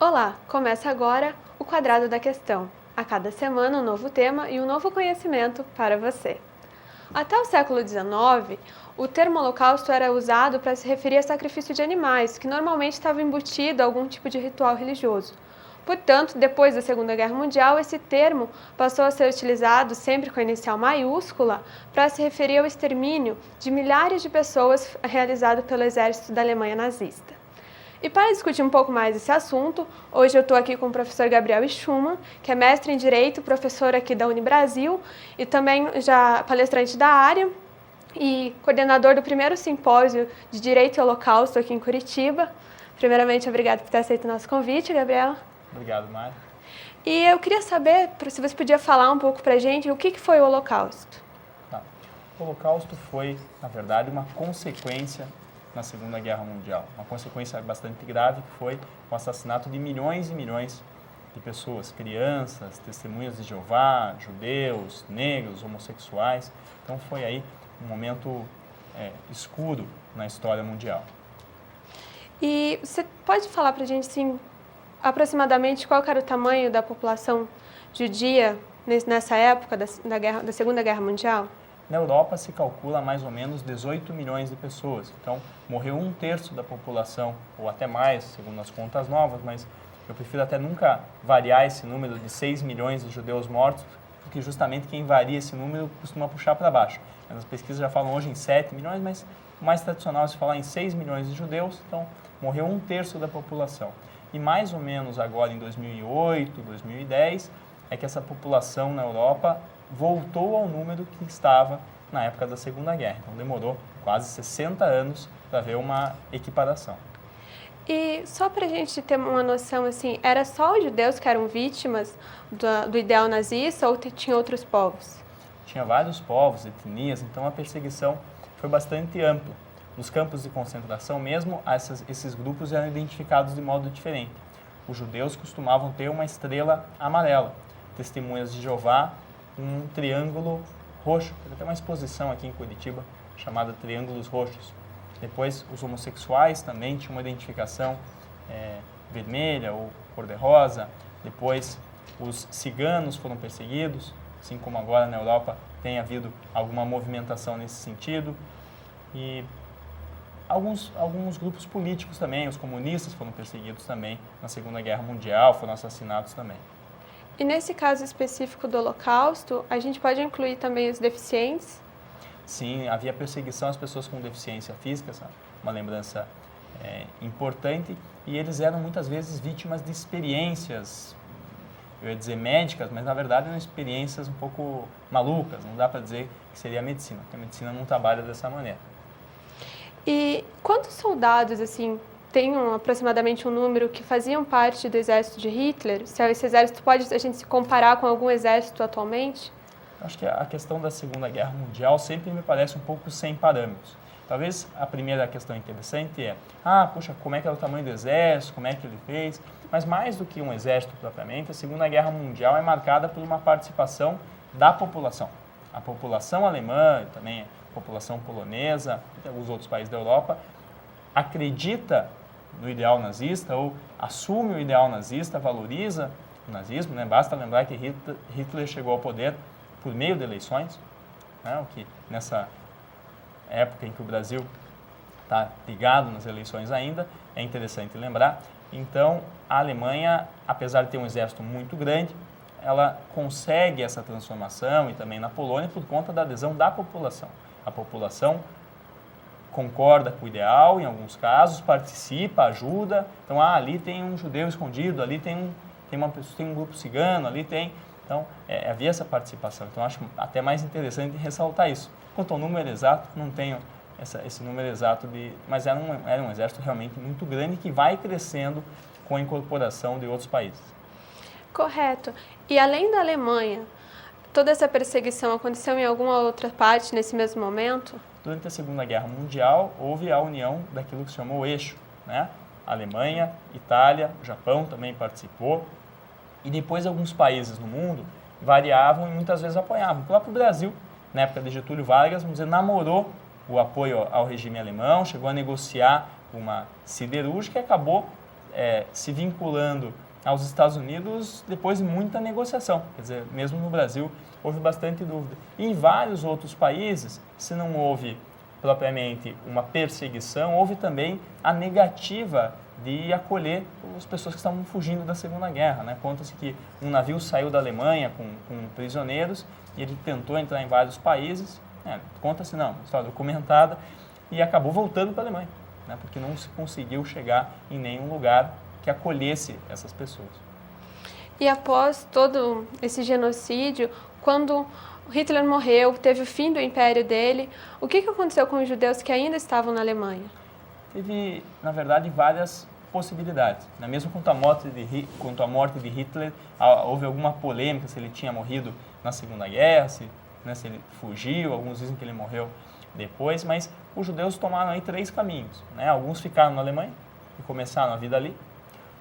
Olá, começa agora o Quadrado da Questão. A cada semana um novo tema e um novo conhecimento para você. Até o século XIX, o termo holocausto era usado para se referir a sacrifício de animais, que normalmente estava embutido a algum tipo de ritual religioso. Portanto, depois da Segunda Guerra Mundial, esse termo passou a ser utilizado sempre com a inicial maiúscula para se referir ao extermínio de milhares de pessoas realizado pelo exército da Alemanha nazista. E para discutir um pouco mais esse assunto, hoje eu estou aqui com o professor Gabriel Schumann, que é mestre em Direito, professor aqui da Unibrasil e também já palestrante da área e coordenador do primeiro simpósio de Direito e Holocausto aqui em Curitiba. Primeiramente, obrigado por ter aceito o nosso convite, Gabriel. Obrigado, Mário. E eu queria saber se você podia falar um pouco para a gente o que foi o Holocausto. Tá. O Holocausto foi, na verdade, uma consequência na Segunda Guerra Mundial. Uma consequência bastante grave que foi o assassinato de milhões e milhões de pessoas, crianças, testemunhas de Jeová, judeus, negros, homossexuais. Então foi aí um momento escuro na história mundial. E você pode falar para a gente, sim, aproximadamente qual era o tamanho da população judia nessa época da Segunda Guerra Mundial? Na Europa se calcula mais ou menos 18 milhões de pessoas. Então, morreu 1/3 da população, ou até mais, segundo as contas novas, mas eu prefiro até nunca variar esse número de 6 milhões de judeus mortos, porque justamente quem varia esse número costuma puxar para baixo. As pesquisas já falam hoje em 7 milhões, mas o mais tradicional é se falar em 6 milhões de judeus, então morreu 1/3 da população. E mais ou menos agora em 2008, 2010, é que essa população na Europa voltou ao número que estava na época da Segunda Guerra. Então demorou quase 60 anos para ver uma equiparação. E só para a gente ter uma noção, assim, era só os judeus que eram vítimas do ideal nazista ou tinha outros povos? Tinha vários povos, etnias, então a perseguição foi bastante ampla. Nos campos de concentração mesmo, esses grupos eram identificados de modo diferente. Os judeus costumavam ter uma estrela amarela, testemunhas de Jeová, um triângulo roxo. Teve até uma exposição aqui em Curitiba chamada Triângulos Roxos. Depois, os homossexuais também tinham uma identificação vermelha ou cor-de-rosa. Depois, os ciganos foram perseguidos, assim como agora na Europa tem havido alguma movimentação nesse sentido. E alguns grupos políticos também, os comunistas foram perseguidos também na Segunda Guerra Mundial, foram assassinados também. E nesse caso específico do Holocausto, a gente pode incluir também os deficientes? Sim, havia perseguição às pessoas com deficiência física, sabe? Uma lembrança importante, e eles eram muitas vezes vítimas de experiências, eu ia dizer médicas, mas na verdade eram experiências um pouco malucas, não dá para dizer que seria a medicina, porque a medicina não trabalha dessa maneira. E quantos soldados, assim, tem aproximadamente um número que faziam parte do exército de Hitler? Se esse exército pode a gente se comparar com algum exército atualmente? Acho que a questão da Segunda Guerra Mundial sempre me parece um pouco sem parâmetros. Talvez a primeira questão interessante é, puxa, como é que era o tamanho do exército, como é que ele fez? Mas mais do que um exército propriamente, a Segunda Guerra Mundial é marcada por uma participação da população. A população alemã, também a população polonesa, e alguns outros países da Europa, acredita no ideal nazista ou assume o ideal nazista, valoriza o nazismo, né? Basta lembrar que Hitler chegou ao poder por meio de eleições, né? O que nessa época em que o Brasil está ligado nas eleições ainda, é interessante lembrar. Então, a Alemanha, apesar de ter um exército muito grande, ela consegue essa transformação, e também na Polônia, por conta da adesão da população. A população concorda com o ideal, em alguns casos, participa, ajuda. Então, ali tem um judeu escondido, ali tem um grupo cigano, ali tem... Então, havia essa participação. Então, acho até mais interessante ressaltar isso. Quanto ao número exato, não tenho esse número exato, mas era um exército realmente muito grande que vai crescendo com a incorporação de outros países. Correto. E além da Alemanha, toda essa perseguição aconteceu em alguma outra parte nesse mesmo momento? Durante a Segunda Guerra Mundial, houve a união daquilo que se chamou eixo, né? Alemanha, Itália, Japão também participou. E depois alguns países no mundo variavam e muitas vezes apoiavam. O próprio Brasil, na época de Getúlio Vargas, vamos dizer, namorou o apoio ao regime alemão, chegou a negociar uma siderúrgica e acabou se vinculando aos Estados Unidos depois de muita negociação. Quer dizer, mesmo no Brasil houve bastante dúvida. E em vários outros países, se não houve propriamente uma perseguição, houve também a negativa de acolher as pessoas que estavam fugindo da Segunda Guerra, né? Conta-se que um navio saiu da Alemanha com prisioneiros e ele tentou entrar em vários países, conta-se não, história documentada, e acabou voltando para a Alemanha, né? Porque não se conseguiu chegar em nenhum lugar que acolhesse essas pessoas. E após todo esse genocídio, quando Hitler morreu, teve o fim do império dele, o que aconteceu com os judeus que ainda estavam na Alemanha? Teve, na verdade, várias possibilidades. Mesmo quanto à morte de Hitler, houve alguma polêmica se ele tinha morrido na Segunda Guerra, se ele fugiu, alguns dizem que ele morreu depois, mas os judeus tomaram aí 3 caminhos. Alguns ficaram na Alemanha e começaram a vida ali,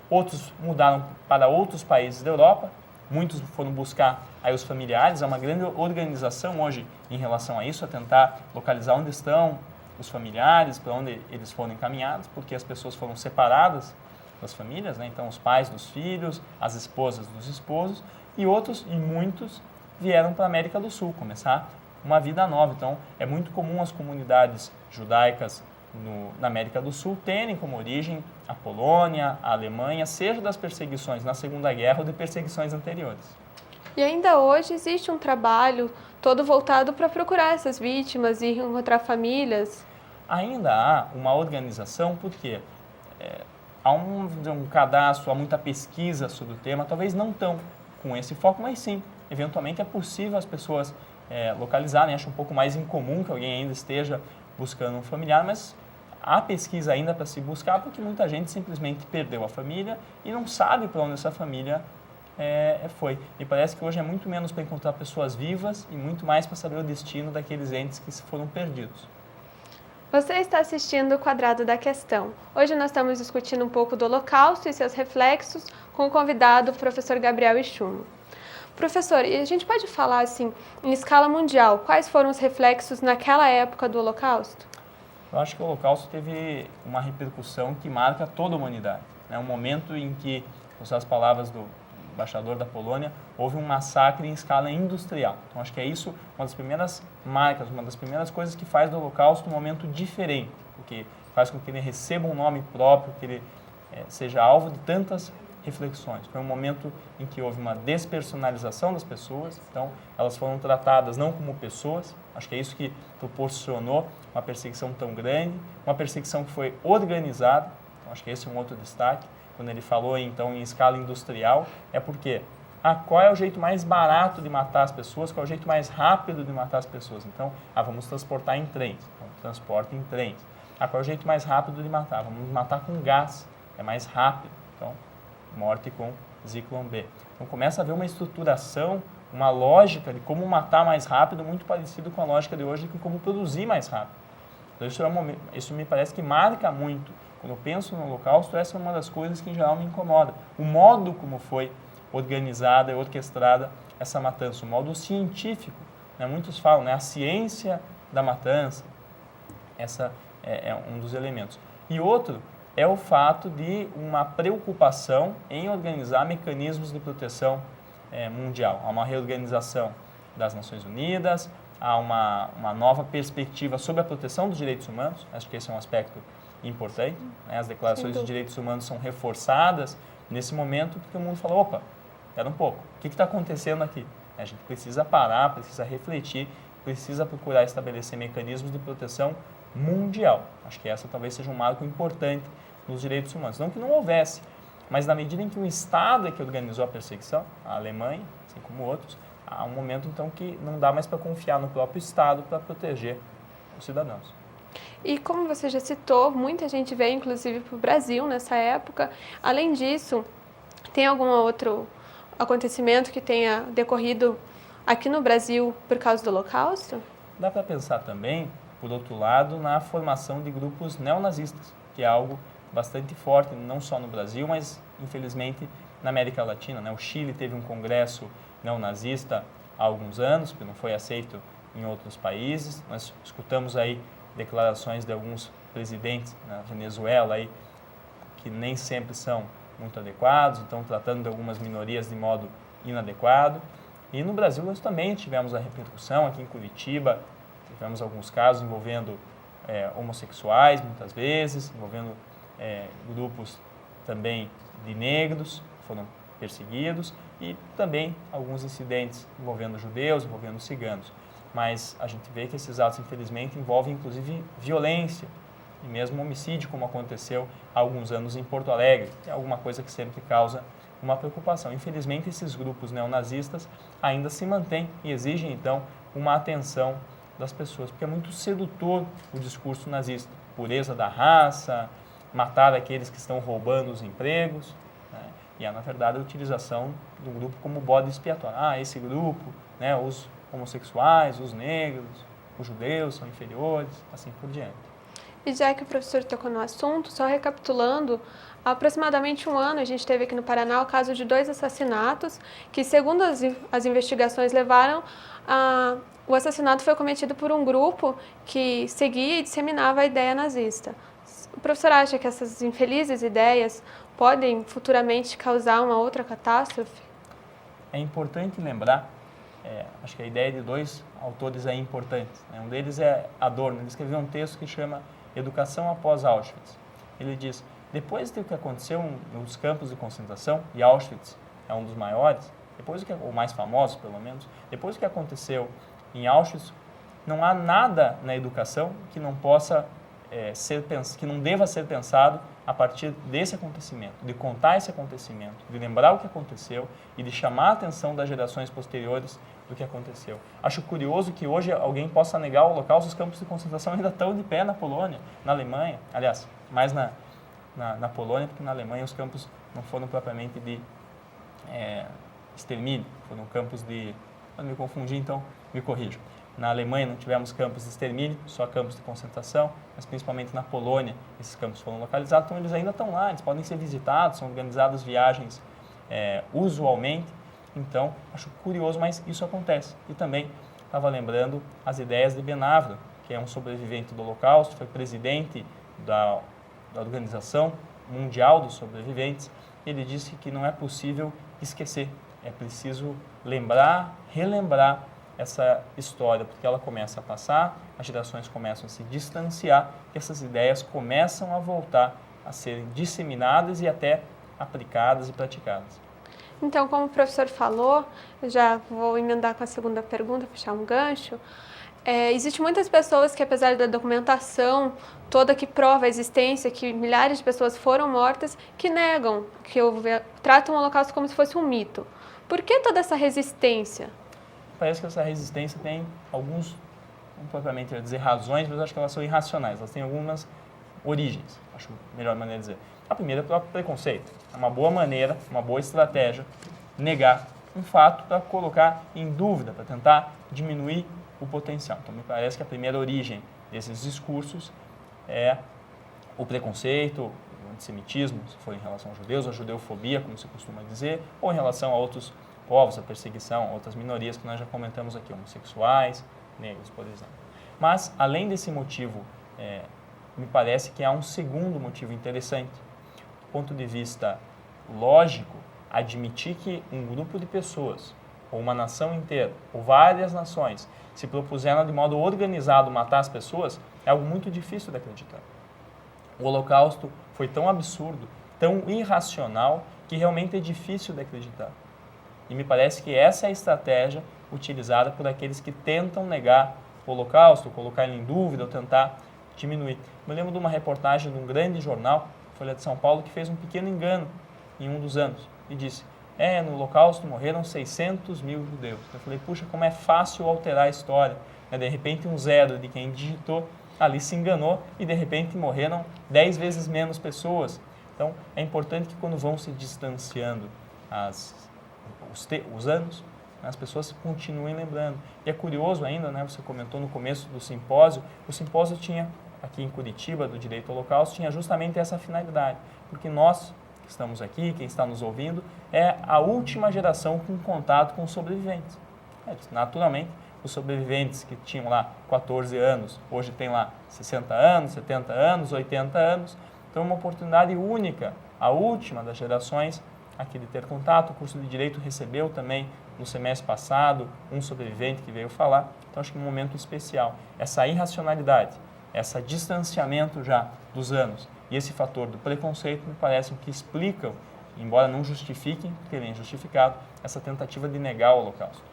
outros mudaram para outros países da Europa, muitos foram buscar aí os familiares, há uma grande organização hoje em relação a isso, a tentar localizar onde estão os familiares, para onde eles foram encaminhados, porque as pessoas foram separadas das famílias, então os pais dos filhos, as esposas dos esposos, e outros, e muitos, vieram para a América do Sul, começar uma vida nova. Então, é muito comum as comunidades judaicas na América do Sul terem como origem a Polônia, a Alemanha, seja das perseguições na Segunda Guerra ou de perseguições anteriores. E ainda hoje existe um trabalho todo voltado para procurar essas vítimas e encontrar famílias? Ainda há uma organização, porque há um cadastro, há muita pesquisa sobre o tema, talvez não tão com esse foco, mas sim, eventualmente é possível as pessoas localizarem. Acho um pouco mais incomum que alguém ainda esteja buscando um familiar, mas há pesquisa ainda para se buscar, porque muita gente simplesmente perdeu a família e não sabe para onde essa família foi. Me parece que hoje é muito menos para encontrar pessoas vivas e muito mais para saber o destino daqueles entes que foram perdidos. Você está assistindo o Quadrado da Questão. Hoje nós estamos discutindo um pouco do Holocausto e seus reflexos com o convidado, o professor Gabriel Ichumo. Professor, e a gente pode falar, assim, em escala mundial, quais foram os reflexos naquela época do Holocausto? Eu acho que o Holocausto teve uma repercussão que marca toda a humanidade. É um momento em que, com as palavras do embaixador da Polônia, houve um massacre em escala industrial. Então, acho que é isso uma das primeiras marcas, uma das primeiras coisas que faz do Holocausto um momento diferente, porque faz com que ele receba um nome próprio, que ele seja alvo de tantas reflexões. Foi um momento em que houve uma despersonalização das pessoas, então elas foram tratadas não como pessoas. Acho que é isso que proporcionou uma perseguição tão grande, uma perseguição que foi organizada. Então, acho que esse é um outro destaque. Quando ele falou então em escala industrial, é porque qual é o jeito mais barato de matar as pessoas, qual é o jeito mais rápido de matar as pessoas. Então, vamos transportar em trens, então, transporte em trens. Qual é o jeito mais rápido de matar? Vamos matar com gás, é mais rápido. Então, morte com Zyklon B. Então, começa a haver uma estruturação, uma lógica de como matar mais rápido, muito parecido com a lógica de hoje de como produzir mais rápido. Então, isso me parece que marca muito. Quando eu penso no Holocausto, essa é uma das coisas que em geral me incomoda. O modo como foi organizada e orquestrada essa matança, o modo científico. Muitos falam, a ciência da matança, essa é um dos elementos. E outro é o fato de uma preocupação em organizar mecanismos de proteção mundial. Há uma reorganização das Nações Unidas, há uma nova perspectiva sobre a proteção dos direitos humanos. Acho que esse é um aspecto importante. As declarações de direitos humanos são reforçadas nesse momento porque o mundo falou, opa, espera um pouco, o que está acontecendo aqui? A gente precisa parar, precisa refletir, precisa procurar estabelecer mecanismos de proteção mundial. Acho que essa talvez seja um marco importante nos direitos humanos. Não que não houvesse, mas na medida em que o Estado é que organizou a perseguição, a Alemanha, assim como outros, há um momento então que não dá mais para confiar no próprio Estado para proteger os cidadãos. E como você já citou, muita gente veio inclusive para o Brasil nessa época. Além disso, tem algum outro acontecimento que tenha decorrido aqui no Brasil por causa do Holocausto? Dá para pensar também, por outro lado, na formação de grupos neonazistas, que é algo bastante forte, não só no Brasil, mas infelizmente na América Latina. O Chile teve um congresso neonazista há alguns anos, que não foi aceito em outros países. Nós escutamos aí declarações de alguns presidentes na Venezuela aí que nem sempre são muito adequados, então tratando de algumas minorias de modo inadequado. E no Brasil nós também tivemos a repercussão, aqui em Curitiba, tivemos alguns casos envolvendo homossexuais, muitas vezes, envolvendo grupos também de negros, que foram perseguidos, e também alguns incidentes envolvendo judeus, envolvendo ciganos. Mas a gente vê que esses atos, infelizmente, envolvem inclusive violência e mesmo homicídio, como aconteceu há alguns anos em Porto Alegre, que é alguma coisa que sempre causa uma preocupação. Infelizmente, esses grupos neonazistas ainda se mantêm e exigem, então, uma atenção das pessoas, porque é muito sedutor o discurso nazista. Pureza da raça, matar aqueles que estão roubando os empregos, né? E é, na verdade, a utilização do grupo como bode expiatório. Esse grupo, né, os homossexuais, os negros, os judeus são inferiores, assim por diante. E já que o professor tocou no assunto, só recapitulando, há aproximadamente um ano a gente teve aqui no Paraná o caso de 2 assassinatos que, segundo as investigações, levaram a... O assassinato foi cometido por um grupo que seguia e disseminava a ideia nazista. O professor acha que essas infelizes ideias podem futuramente causar uma outra catástrofe? É importante lembrar, acho que a ideia de 2 autores é importante, né? Um deles é Adorno, ele escreveu um texto que chama Educação após Auschwitz. Ele diz, depois do que aconteceu nos campos de concentração, e Auschwitz é um dos maiores, ou mais famosos pelo menos, depois do que aconteceu em Auschwitz, não há nada na educação que não possa que não deva ser pensado a partir desse acontecimento, de contar esse acontecimento, de lembrar o que aconteceu e de chamar a atenção das gerações posteriores do que aconteceu. Acho curioso que hoje alguém possa negar o Holocausto. Os campos de concentração ainda estão de pé na Polônia, na Alemanha, aliás, mais na Polônia, porque na Alemanha os campos não foram propriamente de extermínio, foram campos de... Quando me confundi, então me corrijo. Na Alemanha não tivemos campos de extermínio, só campos de concentração, mas principalmente na Polônia esses campos foram localizados, então eles ainda estão lá, eles podem ser visitados, são organizadas viagens usualmente, então acho curioso, mas isso acontece. E também estava lembrando as ideias de Ben Avram, que é um sobrevivente do Holocausto, foi presidente da Organização Mundial dos Sobreviventes. Ele disse que não é possível esquecer, é preciso lembrar, relembrar essa história, porque ela começa a passar, as gerações começam a se distanciar, que essas ideias começam a voltar a serem disseminadas e até aplicadas e praticadas. Então, como o professor falou, já vou emendar com a segunda pergunta, puxar um gancho. Existem muitas pessoas que, apesar da documentação toda que prova a existência, que milhares de pessoas foram mortas, que negam, tratam o Holocausto como se fosse um mito. Por que toda essa resistência? Parece que essa resistência tem alguns, não propriamente dizer razões, mas acho que elas são irracionais. Elas têm algumas origens, acho a melhor maneira de dizer. A primeira é o próprio preconceito. É uma boa maneira, uma boa estratégia negar um fato para colocar em dúvida, para tentar diminuir o potencial. Então, me parece que a primeira origem desses discursos é o preconceito, o antissemitismo, se for em relação aos judeus, a judeofobia, como se costuma dizer, ou em relação a outros povos, a perseguição, outras minorias que nós já comentamos aqui, homossexuais, negros, por exemplo. Mas, além desse motivo, me parece que há um segundo motivo interessante. Do ponto de vista lógico, admitir que um grupo de pessoas, ou uma nação inteira, ou várias nações, se propuseram de modo organizado matar as pessoas, é algo muito difícil de acreditar. O Holocausto foi tão absurdo, tão irracional, que realmente é difícil de acreditar. E me parece que essa é a estratégia utilizada por aqueles que tentam negar o Holocausto, colocar ele em dúvida ou tentar diminuir. Me lembro de uma reportagem de um grande jornal, Folha de São Paulo, que fez um pequeno engano em um dos anos e disse, no Holocausto morreram 600 mil judeus. Eu falei, puxa, como é fácil alterar a história. De repente um zero de quem digitou ali se enganou e de repente morreram 10 vezes menos pessoas. Então é importante que quando vão se distanciando os anos, as pessoas continuem lembrando. E é curioso ainda, você comentou no começo do simpósio, o simpósio tinha, aqui em Curitiba, do Direito ao Holocausto, tinha justamente essa finalidade, porque nós que estamos aqui, quem está nos ouvindo, é a última geração com contato com os sobreviventes. Naturalmente, os sobreviventes que tinham lá 14 anos, hoje tem lá 60 anos, 70 anos, 80 anos, Então, uma oportunidade única, a última das gerações, aqui de ter contato. O curso de Direito recebeu também, no semestre passado, um sobrevivente que veio falar. Então, acho que é um momento especial. Essa irracionalidade, esse distanciamento já dos anos e esse fator do preconceito me parecem que explicam, embora não justifiquem, porque é bem justificado, essa tentativa de negar o Holocausto.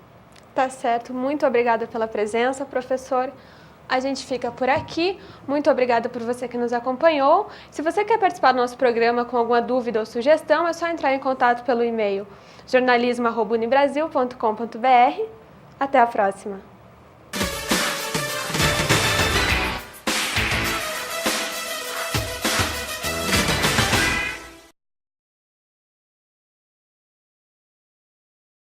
Tá certo. Muito obrigada pela presença, professor. A gente fica por aqui. Muito obrigada por você que nos acompanhou. Se você quer participar do nosso programa com alguma dúvida ou sugestão, é só entrar em contato pelo e-mail jornalismo@unibrasil.com.br. Até a próxima!